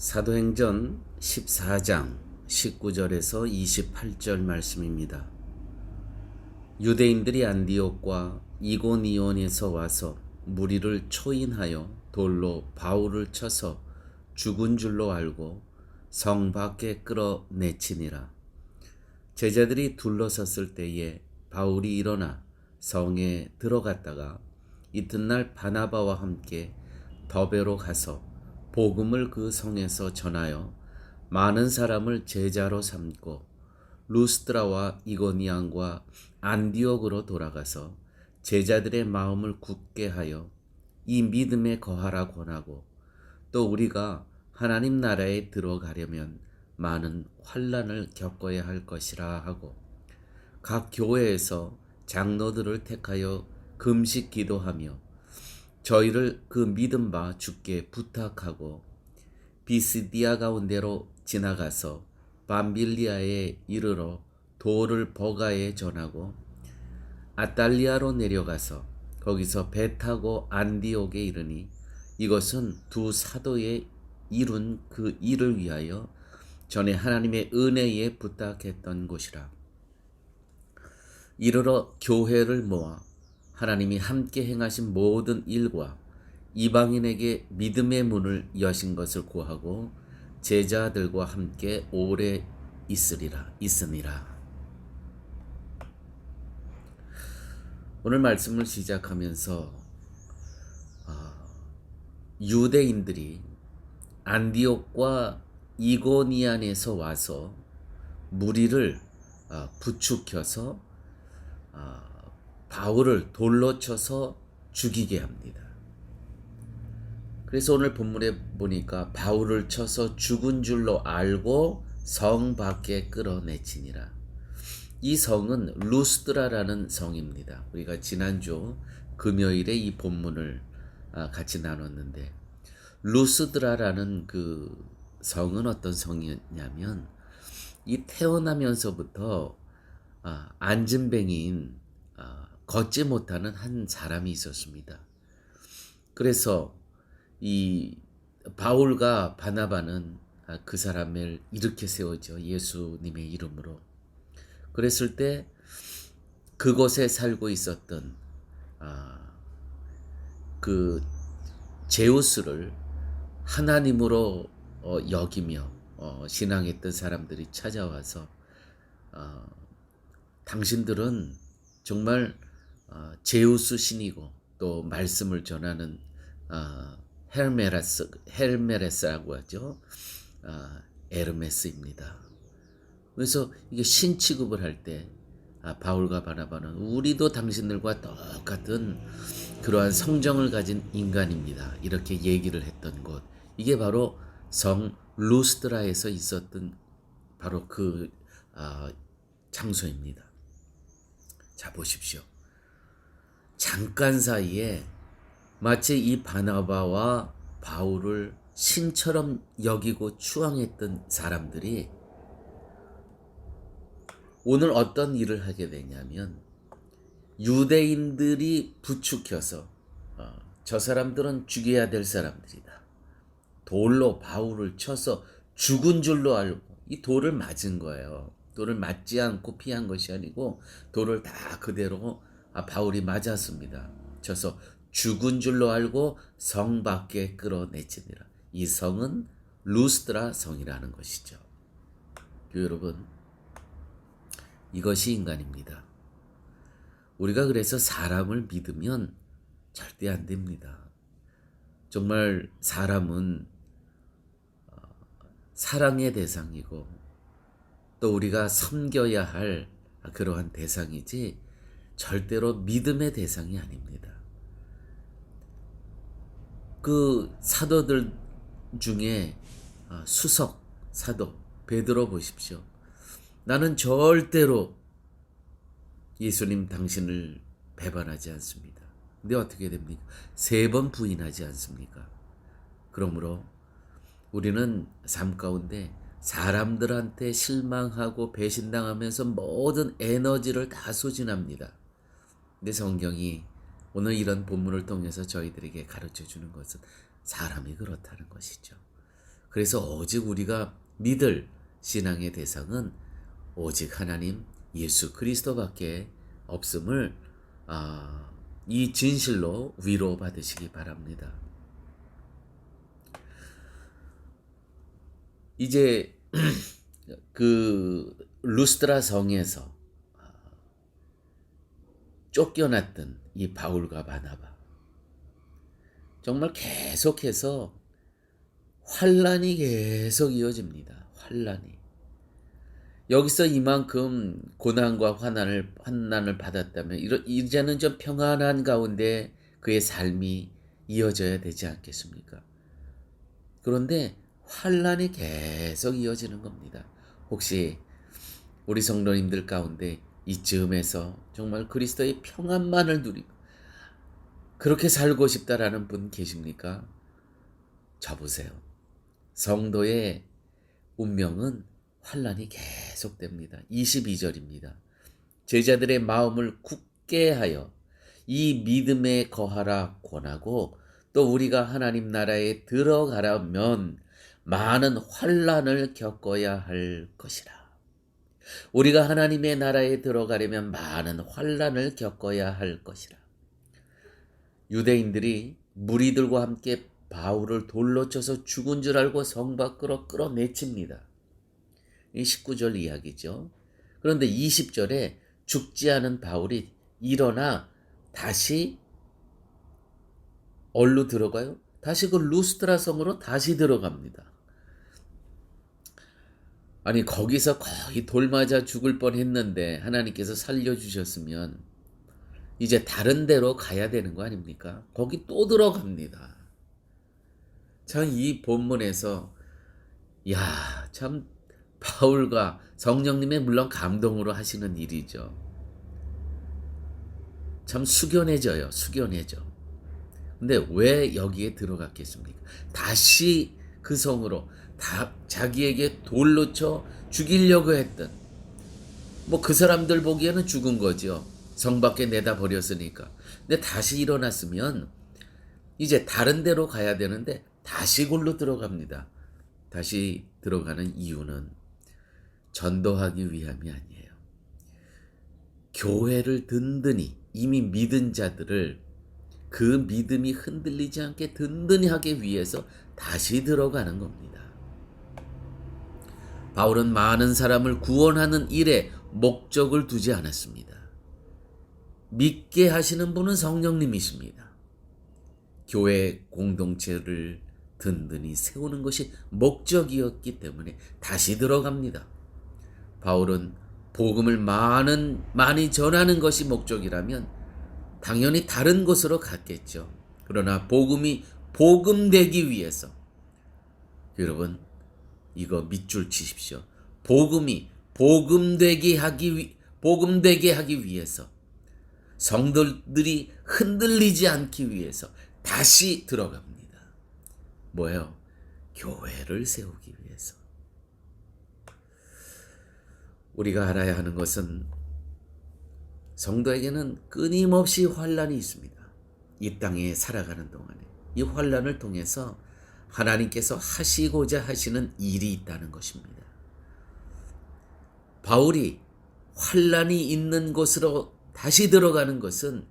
사도행전 14장 19절에서 28절 말씀입니다. 유대인들이 안디옥과 이고니온에서 와서 무리를 초인하여 돌로 바울을 쳐서 죽은 줄로 알고 성 밖에 끌어내치니라. 제자들이 둘러섰을 때에 바울이 일어나 성에 들어갔다가 이튿날 바나바와 함께 더베로 가서 복음을 그 성에서 전하여 많은 사람을 제자로 삼고 루스드라와 이고니안과 안디옥으로 돌아가서 제자들의 마음을 굳게 하여 이 믿음에 거하라 권하고, 또 우리가 하나님 나라에 들어가려면 많은 환난을 겪어야 할 것이라 하고, 각 교회에서 장로들을 택하여 금식 기도하며 저희를 그 믿음 바 주께 부탁하고, 비스디아 가운데로 지나가서 밤빌리아에 이르러 도를 버가에 전하고 아탈리아로 내려가서 거기서 배 타고 안디옥에 이르니, 이것은 두 사도의 이룬 그 일을 위하여 전에 하나님의 은혜에 부탁했던 곳이라. 이르러 교회를 모아 하나님이 함께 행하신 모든 일과 이방인에게 믿음의 문을 여신 것을 고하고 제자들과 함께 오래 있으니라. 오늘 말씀을 시작하면서 유대인들이 안디옥과 이고니안에서 와서 무리를 부추겨서 바울을 돌로 쳐서 죽이게 합니다. 그래서 오늘 본문에 보니까 바울을 쳐서 죽은 줄로 알고 성 밖에 끌어내치니라. 이 성은 루스드라라는 성입니다. 우리가 지난주 금요일에 이 본문을 같이 나눴는데, 루스드라라는 그 성은 어떤 성이었냐면, 이 태어나면서부터 앉은뱅이인 걷지 못하는 한 사람이 있었습니다. 그래서 이 바울과 바나바는 그 사람을 일으켜 세우죠. 예수님의 이름으로. 그랬을 때 그곳에 살고 있었던 그 제우스를 하나님으로 여기며 신앙했던 사람들이 찾아와서 당신들은 정말 제우스 신이고 또 말씀을 전하는 헬메레스라고 하죠. 에르메스입니다. 그래서 이게 신 취급을 할 때 바울과 바나바는 우리도 당신들과 똑같은 그러한 성정을 가진 인간입니다, 이렇게 얘기를 했던 곳, 이게 바로 성 루스드라에서 있었던 바로 그 장소입니다. 자, 보십시오. 잠깐 사이에 마치 이 바나바와 바울을 신처럼 여기고 추앙했던 사람들이 오늘 어떤 일을 하게 되냐면, 유대인들이 부추겨서 저 사람들은 죽여야 될 사람들이다, 돌로 바울을 쳐서 죽은 줄로 알고, 이 돌을 맞은 거예요. 돌을 맞지 않고 피한 것이 아니고 돌을 다 그대로 바울이 맞았습니다. 쳐서 죽은 줄로 알고 성 밖에 끌어내치니라. 이 성은 루스드라 성이라는 것이죠. 여러분, 이것이 인간입니다. 우리가 그래서 사람을 믿으면 절대 안 됩니다. 정말 사람은 사랑의 대상이고 또 우리가 섬겨야 할 그러한 대상이지 절대로 믿음의 대상이 아닙니다. 그 사도들 중에 수석 사도 베드로 보십시오. 나는 절대로 예수님 당신을 배반하지 않습니다. 근데 어떻게 됩니까? 3번 부인하지 않습니까? 그러므로 우리는 삶 가운데 사람들한테 실망하고 배신당하면서 모든 에너지를 다 소진합니다. 근데 성경이 오늘 이런 본문을 통해서 저희들에게 가르쳐 주는 것은 사람이 그렇다는 것이죠. 그래서 오직 우리가 믿을 신앙의 대상은 오직 하나님 예수 그리스도밖에 없음을 이 진실로 위로받으시기 바랍니다. 이제 그 루스드라 성에서 쫓겨났던 이 바울과 바나바, 정말 계속해서 환란이 계속 이어집니다. 환란이. 여기서 이만큼 고난과 환난을 받았다면 이제는 좀 평안한 가운데 그의 삶이 이어져야 되지 않겠습니까? 그런데 환란이 계속 이어지는 겁니다. 혹시 우리 성도님들 가운데 이쯤에서 정말 그리스도의 평안만을 누리고 그렇게 살고 싶다라는 분 계십니까? 접으세요. 성도의 운명은 환란이 계속됩니다. 22절입니다. 제자들의 마음을 굳게 하여 이 믿음에 거하라 권하고 또 우리가 하나님 나라에 들어가려면 많은 환란을 겪어야 할 것이라. 우리가 하나님의 나라에 들어가려면 많은 환란을 겪어야 할 것이라. 유대인들이 무리들과 함께 바울을 돌로 쳐서 죽은 줄 알고 성 밖으로 끌어내칩니다. 이 19절 이야기죠. 그런데 20절에 죽지 않은 바울이 일어나 다시 어디로 들어가요? 다시 그 루스드라 성으로 다시 들어갑니다. 아니 거기서 거의 돌 맞아 죽을 뻔했는데 하나님께서 살려주셨으면 이제 다른 데로 가야 되는 거 아닙니까? 거기 또 들어갑니다. 참 이 본문에서 참 바울과 성령님의 물론 감동으로 하시는 일이죠. 참 숙연해져요. 숙연해져. 근데 왜 여기에 들어갔겠습니까? 다시 그 성으로 자기에게 돌로 쳐 죽이려고 했던 그 사람들 보기에는 죽은 거죠. 성 밖에 내다 버렸으니까. 근데 다시 일어났으면 이제 다른 데로 가야 되는데 다시 골로 들어갑니다. 다시 들어가는 이유는 전도하기 위함이 아니에요. 교회를 든든히 이미 믿은 자들을 그 믿음이 흔들리지 않게 든든히 하기 위해서 다시 들어가는 겁니다. 바울은 많은 사람을 구원하는 일에 목적을 두지 않았습니다. 믿게 하시는 분은 성령님이십니다. 교회 공동체를 든든히 세우는 것이 목적이었기 때문에 다시 들어갑니다. 바울은 복음을 많이 전하는 것이 목적이라면 당연히 다른 곳으로 갔겠죠. 그러나 복음이 복음되기 위해서, 여러분 이거 밑줄 치십시오. 복음이 복음되게 하기 위해서, 성도들이 흔들리지 않기 위해서 다시 들어갑니다. 뭐예요? 교회를 세우기 위해서. 우리가 알아야 하는 것은 성도에게는 끊임없이 환란이 있습니다. 이 땅에 살아가는 동안에 이 환란을 통해서 하나님께서 하시고자 하시는 일이 있다는 것입니다. 바울이 환란이 있는 곳으로 다시 들어가는 것은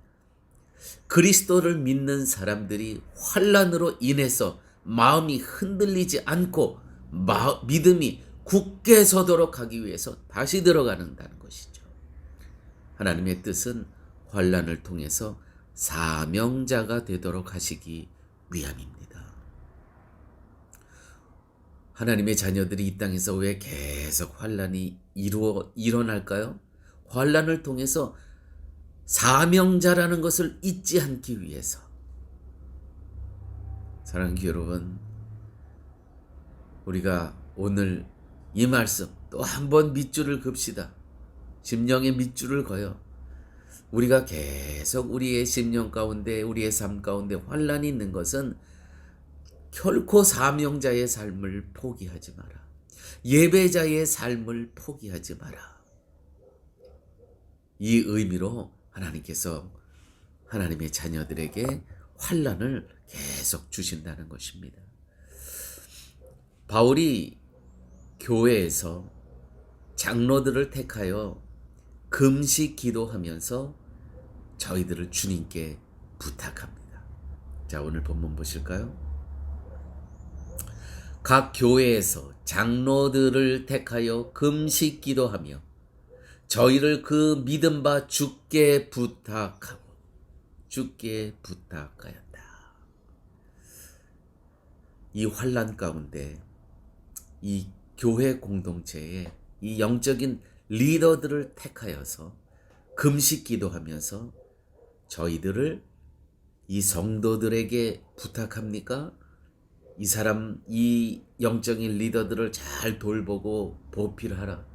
그리스도를 믿는 사람들이 환란으로 인해서 마음이 흔들리지 않고 믿음이 굳게 서도록 하기 위해서 다시 들어가는다는 것이죠. 하나님의 뜻은 환란을 통해서 사명자가 되도록 하시기 위함입니다. 하나님의 자녀들이 이 땅에서 왜 계속 환란이 일어날까요? 환란을 통해서 사명자라는 것을 잊지 않기 위해서. 사랑하는 여러분, 우리가 오늘 이 말씀 또 한 번 밑줄을 긋시다. 심령의 밑줄을 그어요. 우리가 계속 우리의 심령 가운데, 우리의 삶 가운데 환란이 있는 것은 결코 사명자의 삶을 포기하지 마라. 예배자의 삶을 포기하지 마라. 이 의미로 하나님께서 하나님의 자녀들에게 환란을 계속 주신다는 것입니다. 바울이 교회에서 장로들을 택하여 금식 기도하면서 저희들을 주님께 부탁합니다. 자, 오늘 본문 보실까요? 각 교회에서 장로들을 택하여 금식 기도하며 저희를 그 믿음 바 주께 부탁하고 주께 부탁하였다. 이 환난 가운데 이 교회 공동체에 이 영적인 리더들을 택하여서 금식 기도하면서 저희들을 이 성도들에게 부탁합니까? 이 영적인 리더들을 잘 돌보고 보필하라,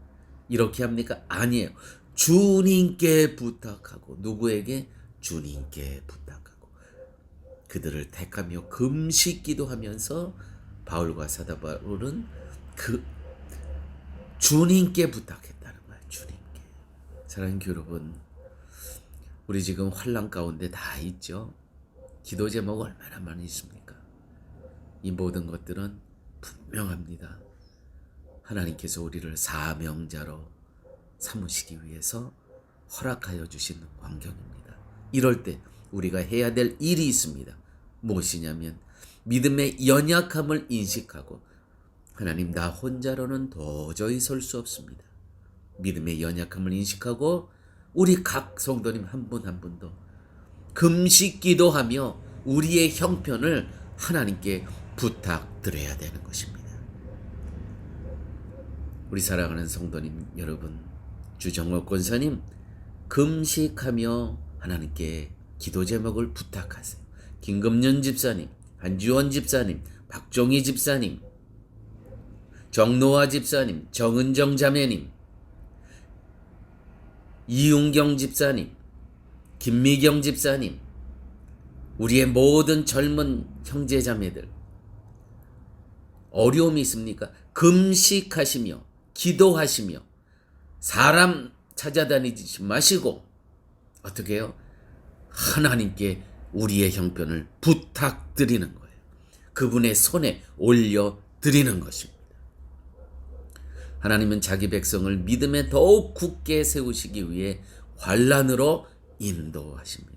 이렇게 합니까? 아니에요. 주님께 부탁하고, 누구에게? 주님께 부탁하고 그들을 택하며 금식 기도하면서 바울과 사도 바울은 그 주님께 부탁했다는 거예요. 주님께. 사랑하는 교회 여러분, 우리 지금 환난 가운데 다 있죠. 기도 제목 얼마나 많이 있습니까? 이 모든 것들은 분명합니다. 하나님께서 우리를 사명자로 삼으시기 위해서 허락하여 주신 환경입니다. 이럴 때 우리가 해야 될 일이 있습니다. 무엇이냐면 믿음의 연약함을 인식하고, 하나님, 나 혼자로는 도저히 설 수 없습니다. 믿음의 연약함을 인식하고 우리 각 성도님 한 분 한 분도 금식 기도하며 우리의 형편을 하나님께 부탁드려야 되는 것입니다. 우리 사랑하는 성도님 여러분, 주정옥 권사님, 금식하며 하나님께 기도 제목을 부탁하세요. 김금년 집사님, 한지원 집사님, 박종희 집사님, 정노아 집사님, 정은정 자매님, 이윤경 집사님, 김미경 집사님, 우리의 모든 젊은 형제 자매들, 어려움이 있습니까? 금식하시며 기도하시며 사람 찾아다니지 마시고 어떻게 해요? 하나님께 우리의 형편을 부탁드리는 거예요. 그분의 손에 올려드리는 것입니다. 하나님은 자기 백성을 믿음에 더욱 굳게 세우시기 위해 환난으로 인도하십니다.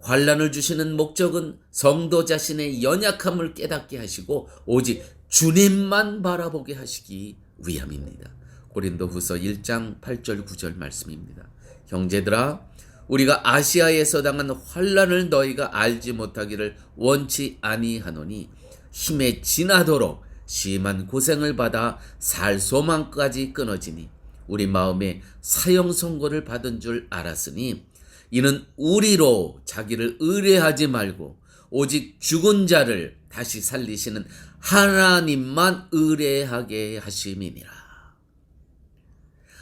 환난을 주시는 목적은 성도 자신의 연약함을 깨닫게 하시고 오직 주님만 바라보게 하시기 위함입니다. 고린도후서 1장 8절 9절 말씀입니다. 형제들아, 우리가 아시아에서 당한 환난을 너희가 알지 못하기를 원치 아니하노니 힘에 지나도록 심한 고생을 받아 살 소망까지 끊어지니 우리 마음에 사형 선고를 받은 줄 알았으니 이는 우리로 자기를 의뢰하지 말고 오직 죽은 자를 다시 살리시는 하나님만 의뢰하게 하심이니라.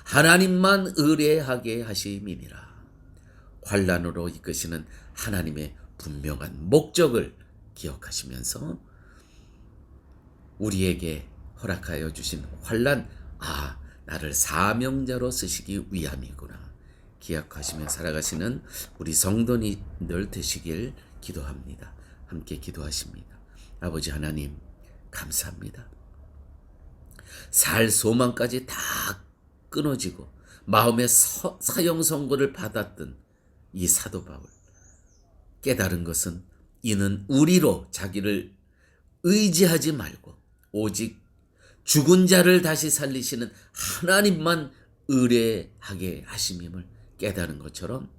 하나님만 의뢰하게 하심이니라. 환난으로 이끄시는 하나님의 분명한 목적을 기억하시면서 우리에게 허락하여 주신 환난, 나를 사명자로 쓰시기 위함이구나 기억하시며 살아가시는 우리 성도님들 되시길 기도합니다. 함께 기도하십니다. 아버지 하나님, 감사합니다. 살 소망까지 다 끊어지고 마음의 사형 선고를 받았던 이 사도 바울, 깨달은 것은 이는 우리로 자기를 의지하지 말고 오직 죽은 자를 다시 살리시는 하나님만 의뢰하게 하심임을 깨달은 것처럼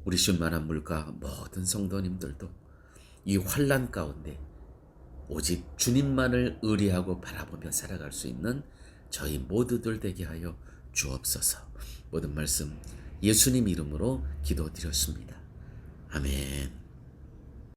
우리 슌만한 물가 모든 성도님들도 이 환난 가운데 오직 주님만을 의뢰하고 바라보며 살아갈 수 있는 저희 모두들 되게 하여 주옵소서. 모든 말씀 예수님 이름으로 기도드렸습니다. 아멘.